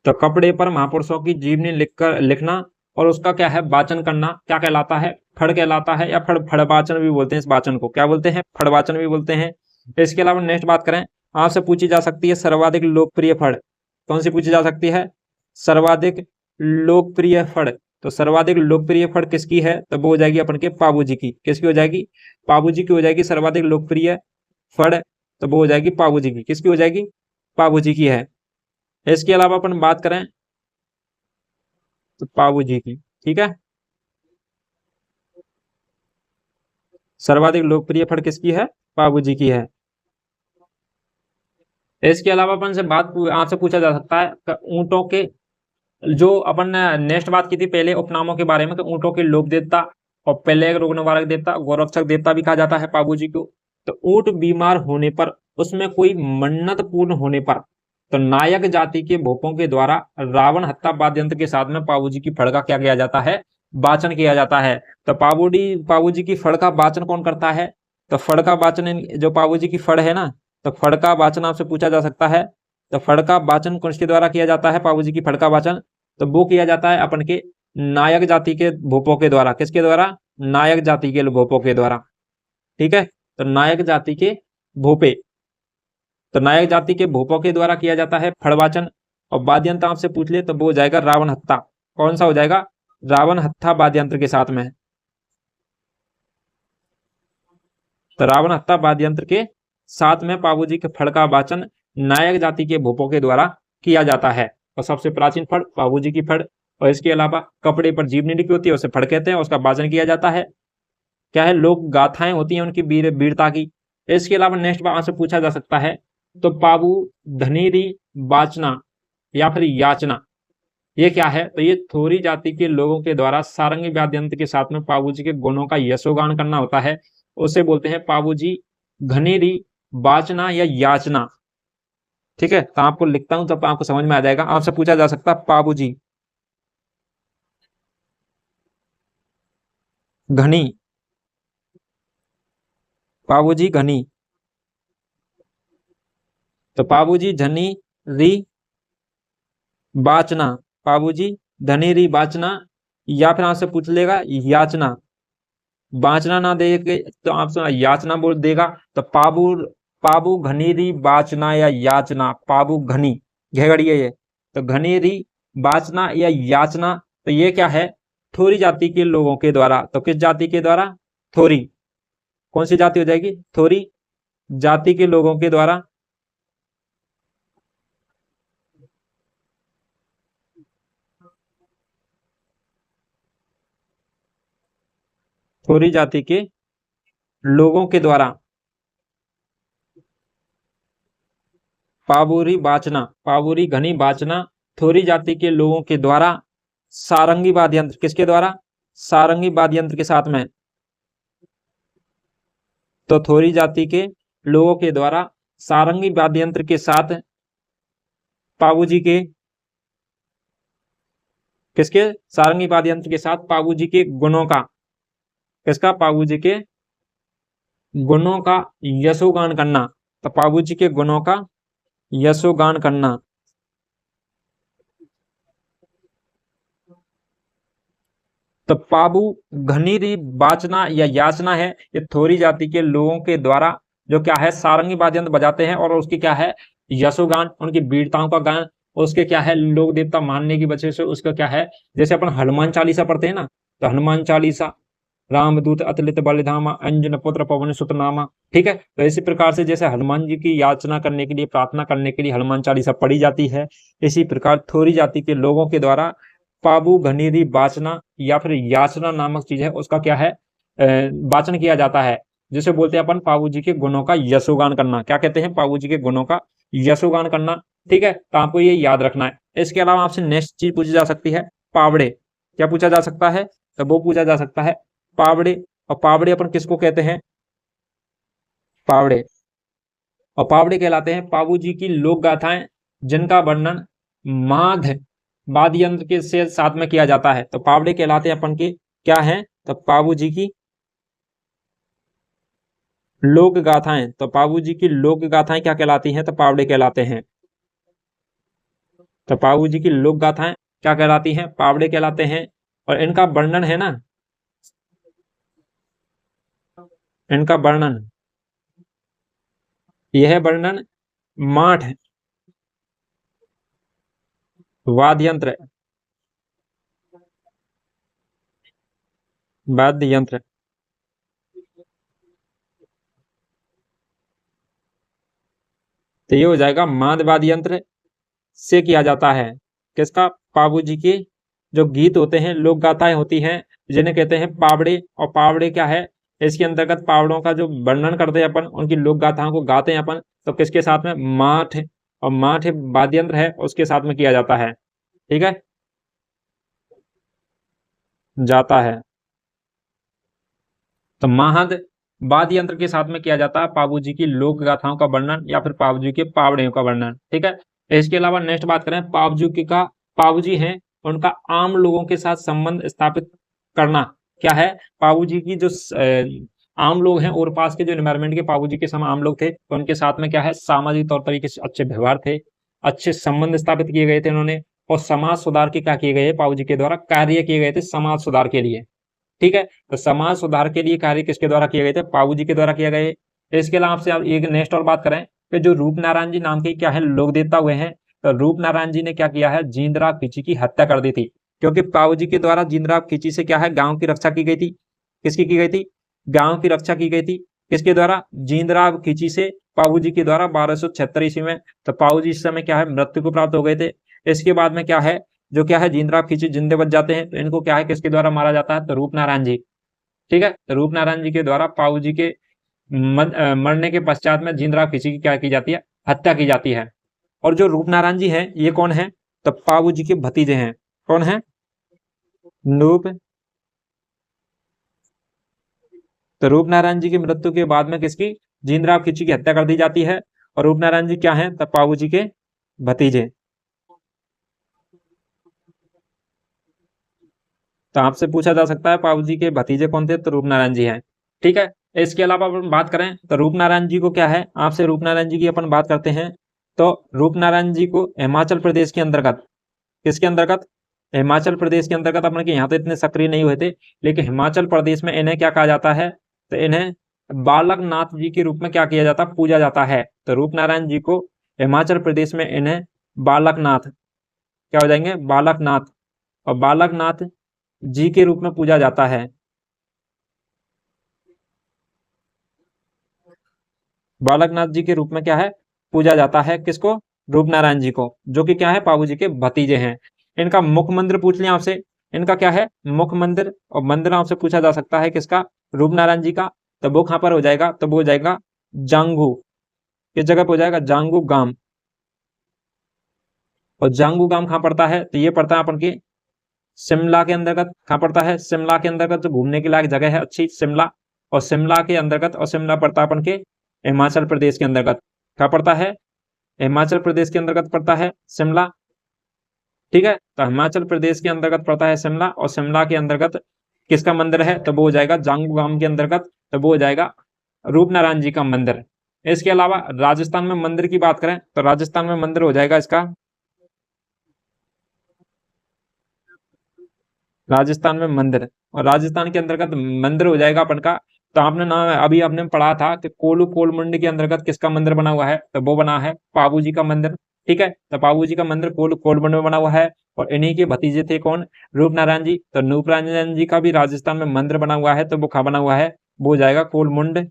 Speaker 1: तो कपड़े पर महापुरुषों की जीवनी लिखकर लिखना और उसका क्या है वाचन करना क्या कहलाता है, फड़ कहलाता है, या फड़ वाचन भी बोलते हैं। इस वाचन को क्या बोलते हैं, फड़ वाचन भी बोलते हैं। इसके अलावा नेक्स्ट बात करें, आपसे पूछी जा सकती है सर्वाधिक लोकप्रिय फड़ कौन सी पूछी जा सकती है, सर्वाधिक लोकप्रिय फड़। तो सर्वाधिक लोकप्रिय फड़ किसकी है, तो वो हो जाएगी अपन के पाबू जी की। किसकी हो जाएगी, पाबू जी की हो जाएगी सर्वाधिक लोकप्रिय फड़। तो वो हो जाएगी पाबू जी की। किसकी हो जाएगी, पाबू जी की है। इसके अलावा अपन बात करें तो पाबू जी की। ठीक है, सर्वाधिक लोकप्रिय फड़ किसकी है, पाबू जी की है। इसके अलावा अपन से बात आपसे पूछा जा सकता है ऊंटों के, जो अपन ने नेक्स्ट बात की थी पहले उपनामों के बारे में, कि ऊंटों के लोक देवता और प्लेग रोग निवारक देवता गौरक्षक देवता भी कहा जाता है पाबू जी को। तो ऊंट बीमार होने पर उसमें कोई मन्नत पूर्ण होने पर तो नायक जाति के भोपों के द्वारा रावण हत्या वाद्य यंत्र के साथ में पाबू जी की फड़ का क्या किया जाता है, वाचन किया जाता है। तो पाबू जी की फड़ का वाचन कौन करता है, तो फड़ का वाचन जो पाबू जी की फड़ है ना, तो फड़ का वाचन आपसे पूछा जा सकता है। तो फड़ का वाचन किसके द्वारा किया जाता है, पाबू जी की फड़ का वाचन, तो वो किया जाता है अपन के नायक जाति के भोपों के द्वारा। किसके द्वारा, नायक जाति के भोपों के द्वारा। ठीक है, तो नायक जाति के भोपे, तो नायक जाति के भोपों के द्वारा किया जाता है फड़वाचन। और वाद्यंत्र आपसे पूछ ले तो वो हो जाएगा रावण हत्था। कौन सा हो जाएगा, रावण हत्था वाद्यंत्र के साथ में। तो रावण हत्था वाद्यंत्र के साथ में पाबू जी के फड़ का वाचन नायक जाति के भोपों के द्वारा किया जाता है। और सबसे प्राचीन फड़ पाबू जी की फड़। और इसके अलावा कपड़े पर जीवनी लिखी होती है उसे फड़ कहते हैं, उसका वाचन किया जाता है। क्या है, लोक गाथाएं होती हैं उनकी वीरता की। इसके अलावा नेक्स्ट बार आपसे पूछा जा सकता है तो पाबू धनेरी वाचना या फिर याचना, ये क्या है, तो ये थोरी जाति के लोगों के द्वारा सारंगी वाद्यंत्र के साथ में पाबू जी के गुणों का यशोगान करना होता है, उसे बोलते हैं पाबू जी घनेरी वाचना या याचना। ठीक है, तो आपको लिखता हूं तब आपको समझ में आ जाएगा। आपसे पूछा जा सकता है पाबू जी घनी, पाबू जी घनी, तो पाबू जी धनी री वाचना, पाबू जी धनी री वाचना, या फिर आपसे पूछ लेगा याचना, वाचना ना दे के तो आपसे याचना बोल देगा। तो पाबू पाबू घनेरी वाचना या याचना, पाबू घनी घेगड़िए ये, तो घनेरी वाचना या याचना, तो ये क्या है, थोरी जाति के लोगों के द्वारा। तो किस जाति के द्वारा, थोरी, कौन सी जाति हो जाएगी, थोरी जाति के लोगों के द्वारा थोरी जाति के लोगों के द्वारा पाबूरी वाचना, पाबूरी घनी वाचना थोरी जाति के लोगों के द्वारा सारंगी वाद्य यंत्र, किसके द्वारा? सारंगी वाद्य यंत्र के साथ में, तो थोरी जाति के लोगों के द्वारा सारंगी वाद्य यंत्र के साथ पाबूजी के, किसके? सारंगी वाद्य यंत्र के साथ पाबूजी के गुणों का, किसका? पाबूजी के गुणों का यशोगान करना। तो पाबूजी के गुणों का यशोगान करना। तो पाबू घनीरी वाचना या याचना है, ये थोरी जाति के लोगों के द्वारा जो क्या है सारंगी वाद्य यंत्र बजाते हैं और उसकी क्या है यशोगान, उनकी वीरताओं का गान, उसके क्या है लोक देवता मानने की वजह से उसका क्या है, जैसे अपन हनुमान चालीसा पढ़ते हैं ना, तो हनुमान चालीसा, रामदूत अतुलित बलिधामा अंजन पुत्र पवन सुत नामा, ठीक है। तो इसी प्रकार से जैसे हनुमान जी की याचना करने के लिए, प्रार्थना करने के लिए हनुमान चालीसा पढ़ी जाती है, इसी प्रकार थोरी जाति के लोगों के द्वारा पाबू घनीरी वाचना या फिर याचना नामक चीज है उसका क्या है वाचन किया जाता है, जिसे बोलते हैं अपन पाबू जी के गुणों का यशोगान करना। क्या कहते हैं? पाबू जी के गुणों का यशोगान करना, ठीक है। तो आपको ये याद रखना है। इसके अलावा आपसे नेक्स्ट चीज पूछी जा सकती है पावड़े। क्या पूछा जा सकता है? तो वो पूछा जा सकता है पावड़े। और पावड़े अपन किसको कहते हैं? पावड़े। और पावड़े कहलाते हैं पाबू जी की लोक गाथाएं जिनका वर्णन माघ वाद्य यंत्र के से साथ में किया जाता है। तो पावड़े कहलाते हैं अपन के क्या है? तो पाबू जी की लोक गाथाएं। तो पाबू जी की लोक गाथाएं क्या कहलाती हैं? तो पावड़े कहलाते हैं। तो पाबू जी की लोक गाथाएं क्या कहलाती हैं? पावड़े कहलाते हैं। और इनका वर्णन है ना, इनका वर्णन, यह वर्णन माठ वाद्य यंत्र, वाद्य यंत्र, तो ये हो जाएगा माद वाद्य यंत्र से किया जाता है। किसका? पाबू जी के जो गीत होते हैं, लोक गाथाएं होती हैं, जिन्हें कहते हैं पावड़े। और पावड़े क्या है? इसके अंतर्गत पावड़ों का जो वर्णन करते हैं अपन, उनकी लोक गाथाओं को गाते हैं अपन, तो किसके साथ में? माठ। और माठ वाद्य यंत्र है उसके साथ में किया जाता है, ठीक है, जाता है। तो माहद वाद्य यंत्र के साथ में किया जाता है पाबू जी की लोक गाथाओं का वर्णन या फिर पाबू जी के पावड़ियों का वर्णन, ठीक है। इसके अलावा नेक्स्ट बात करें पाबू जी का, पाबू जी हैं उनका आम लोगों के साथ संबंध स्थापित करना। क्या है? पाबू जी की जो आम लोग हैं और पास के जो एनवायरमेंट के पाबू जी के समय आम लोग थे, तो उनके साथ में क्या है सामाजिक तौर तरीके से अच्छे व्यवहार थे, अच्छे संबंध स्थापित किए गए थे उन्होंने। और समाज सुधार के क्या किए गए? पाबू जी के द्वारा कार्य किए गए थे समाज सुधार के लिए, ठीक है। तो समाज सुधार के लिए कार्य किसके द्वारा किए गए थे? पाबू जी के द्वारा किए गए। इसके अलावा आपसे एक नेक्स्ट और बात करें कि जो रूप नारायण जी नाम के क्या है लोक देवता हुए हैं, तो रूप नारायण जी ने क्या किया है? जींदराव खींची की हत्या कर दी थी, क्योंकि पाबू जी के द्वारा जींदराव खींची से क्या है गांव की रक्षा की गई थी। किसकी की गई थी? गांव की रक्षा की गई थी। किसके द्वारा? जींदराव खींची से पाबू जी के द्वारा 1276 ईस्वी में। तो पाबू जी इस समय क्या है मृत्यु को प्राप्त हो गए थे। इसके बाद में क्या है जो क्या है जींदराव खींची जिंदे बच जाते हैं, तो इनको क्या है किसके द्वारा मारा जाता है? तो रूप नारायण जी, ठीक है। तो रूप नारायण जी के द्वारा पाऊ जी के मरने के पश्चात में जींदराव खींची की क्या की जाती है? हत्या की जाती है। और जो रूप नारायण जी हैं ये कौन है? तो पाऊ जी के भतीजे हैं। कौन है? रूप। तो रूप नारायण जी की मृत्यु के बाद में किसकी? जींदराव खींची की हत्या कर दी जाती है। और रूप नारायण जी क्या है? तो पाऊ जी के भतीजे। तो आपसे पूछा जा सकता है पाऊ जी के भतीजे कौन थे? तो रूप नारायण जी हैं, ठीक है। इसके अलावा अपन बात करें तो रूप नारायण जी को क्या है, आपसे रूप नारायण जी की अपन बात करते हैं। तो रूप नारायण जी को हिमाचल प्रदेश के अंतर्गत, किसके अंतर्गत? हिमाचल प्रदेश के अंतर्गत। अपन के यहाँ तो इतने सक्रिय नहीं हुए थे, लेकिन हिमाचल प्रदेश में इन्हें क्या कहा जाता है? तो इन्हें बालक नाथ जी के रूप में क्या किया जाता? पूजा जाता है। तो रूप नारायण जी को हिमाचल प्रदेश में इन्हें बालक नाथ, क्या हो जाएंगे? बालक नाथ। और बालक नाथ जी के रूप में पूजा जाता है। बालकनाथ जी के रूप में क्या है पूजा जाता है? किसको? रूप नारायण जी को, जो कि क्या है पाबू जी के भतीजे हैं। इनका मुख्य मंदिर पूछ लिया आपसे, इनका क्या है मुख्य मंदिर। और मंदिर आपसे पूछा जा सकता है किसका? रूप नारायण जी का। तो वो कहां पर हो जाएगा? तो वो हो जाएगा जांगू। किस जगह पर हो जाएगा? जांगू गांव। और जांगू गांव कहां पड़ता है? तो ये पड़ता है अपन के शिमला के अंतर्गत कहाँ पड़ता है? शिमला के अंतर्गत जो घूमने की लायक जगह है अच्छी शिमला, और शिमला के अंतर्गत, और शिमला पड़ता है अपन के हिमाचल प्रदेश के अंतर्गत। क्या पड़ता है? हिमाचल प्रदेश के अंतर्गत पड़ता है शिमला। ठीक है, तो हिमाचल प्रदेश के अंतर्गत पड़ता है शिमला, और शिमला के अंतर्गत किसका मंदिर है? तो वो हो जाएगा जांगू गांव के अंतर्गत, तो वो हो जाएगा रूपनारायण जी का मंदिर। इसके अलावा राजस्थान में मंदिर की बात करें तो राजस्थान में मंदिर हो जाएगा इसका, राजस्थान में मंदिर, और राजस्थान के अंतर्गत मंदिर हो जाएगा अपन का, तो आपने नाम अभी आपने पढ़ा था कि कोलू कोलमुंडी के अंतर्गत किसका मंदिर बना हुआ है? तो वो बना है पाबू जी का मंदिर। ठीक है, तो पाबू जी का मंदिर कोलू कोलमुंड में बना हुआ है, और इन्हीं के भतीजे थे कौन? रूपनारायण जी। तो रूपनारायण जी का भी राजस्थान में मंदिर बना हुआ है, तो वो कहाँ बना हुआ है? वो हो जाएगा कोलमुंड,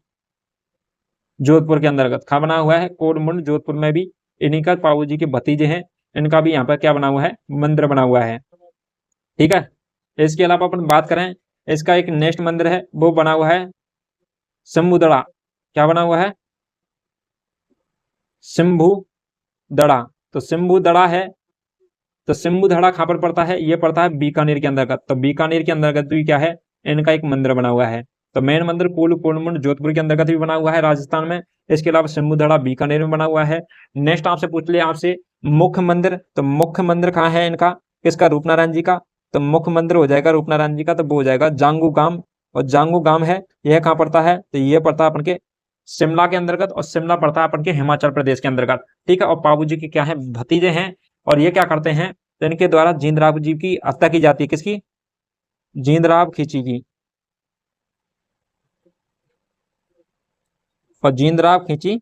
Speaker 1: जोधपुर के अंतर्गत। कहाँ बना हुआ है? कोलमुंड, जोधपुर में भी इन्हीं का, पाबू जी के भतीजे हैं, इनका भी यहाँ पर क्या बना हुआ है? मंदिर बना हुआ है। ठीक है, इसके अलावा अपन बात करें, इसका एक नेक्स्ट मंदिर है, वो बना हुआ है शंभुदड़ा। क्या बना हुआ है? शंभु दड़ा। तो शंभु दड़ा है, तो शंभु दड़ा कहाँ पर पड़ता है? ये पड़ता है बीकानेर के अंतर्गत। तो बीकानेर के अंतर्गत भी क्या है? इनका एक मंदिर बना हुआ है। तो मेन मंदिर कोलू कोलमुंड जोधपुर के अंतर्गत भी बना हुआ है राजस्थान में। इसके अलावा शंभु दड़ा बीकानेर में बना हुआ है। नेक्स्ट आपसे पूछ लिया आपसे मुख्य मंदिर, तो मुख्य मंदिर कहाँ है इनका? किसका? रूपनारायण जी का। तो मुख्य मंदिर हो जाएगा रूपनारायण जी का, तो वो हो जाएगा जांगू गांव, और जांगू गांव है, यह कहाँ पड़ता है? तो ये पड़ता है अपन के शिमला के अंतर्गत, और शिमला पड़ता है अपन के हिमाचल प्रदेश के अंतर्गत। ठीक है, और पाबू जी के क्या है? भतीजे हैं, और ये क्या करते हैं? तो इनके द्वारा जींद जी की हत्या की जाती है। किसकी? जींद खींची की। और जींद खींची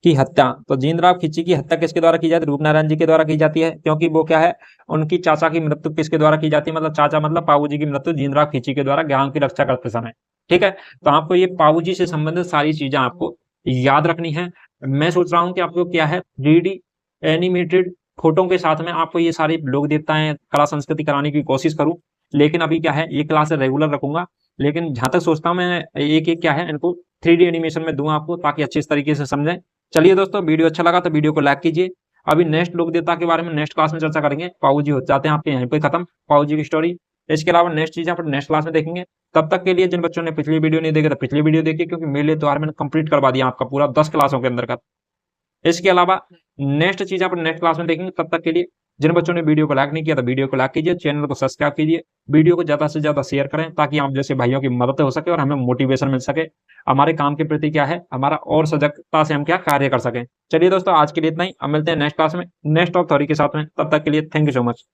Speaker 1: की हत्या, तो जींद खींची की हत्या किसके द्वारा की जाती है? रूपनारायण जी के द्वारा की जाती है, क्योंकि वो क्या है? उनकी चाचा की मृत्यु किसके द्वारा की जाती है? मतलब चाचा मतलब पाबू जी की मृत्यु जींद खींची के द्वारा गांव की रक्षा करते समय। ठीक है, तो आपको ये पाबू जी से संबंधित सारी चीजें आपको याद रखनी है। मैं सोच रहा हूँ कि आपको क्या है, 3D एनिमेटेड फोटो के साथ में आपको ये सारी लोक देवताएं, कला संस्कृति कराने की कोशिश करूँ, लेकिन अभी क्या है, ये क्लास रेगुलर रखूंगा, लेकिन जहां तक सोचता हूँ मैं एक एक क्या है इनको 3D एनिमेशन में दूं आपको, ताकि अच्छे तरीके से समझें। चलिए दोस्तों, वीडियो अच्छा लगा तो वीडियो को लाइक कीजिए। अभी नेक्स्ट लोक देवता के बारे में नेक्स्ट क्लास में चर्चा करेंगे। पाऊ जी हो जाते हैं आपके यहीं पे खत्म, पाऊ जी की स्टोरी। इसके अलावा नेक्स्ट चीज आप नेक्स्ट क्लास में देखेंगे। तब तक के लिए जिन बच्चों ने पिछली वीडियो नहीं देखी तो पिछली वीडियो देखिए, क्योंकि मेरे द्वारा मैंने कंप्लीट करवा दिया आपका पूरा 10 क्लासों के अंदर का। इसके अलावा नेक्स्ट चीज आप नेक्स्ट क्लास में देखेंगे। तब तक के लिए जिन बच्चों ने वीडियो को लाइक नहीं किया तो वीडियो को लाइक कीजिए, चैनल को सब्सक्राइब कीजिए, वीडियो को ज्यादा से ज्यादा शेयर करें, ताकि आप जैसे भाइयों की मदद हो सके और हमें मोटिवेशन मिल सके, हमारे काम के प्रति क्या है, हमारा और सजगता से हम क्या कार्य कर सकें। चलिए दोस्तों, आज के लिए इतना ही। अब मिलते हैं नेक्स्ट क्लास में नेक्स्ट ऑफ थ्योरी के साथ में। तब तक के लिए थैंक यू सो मच।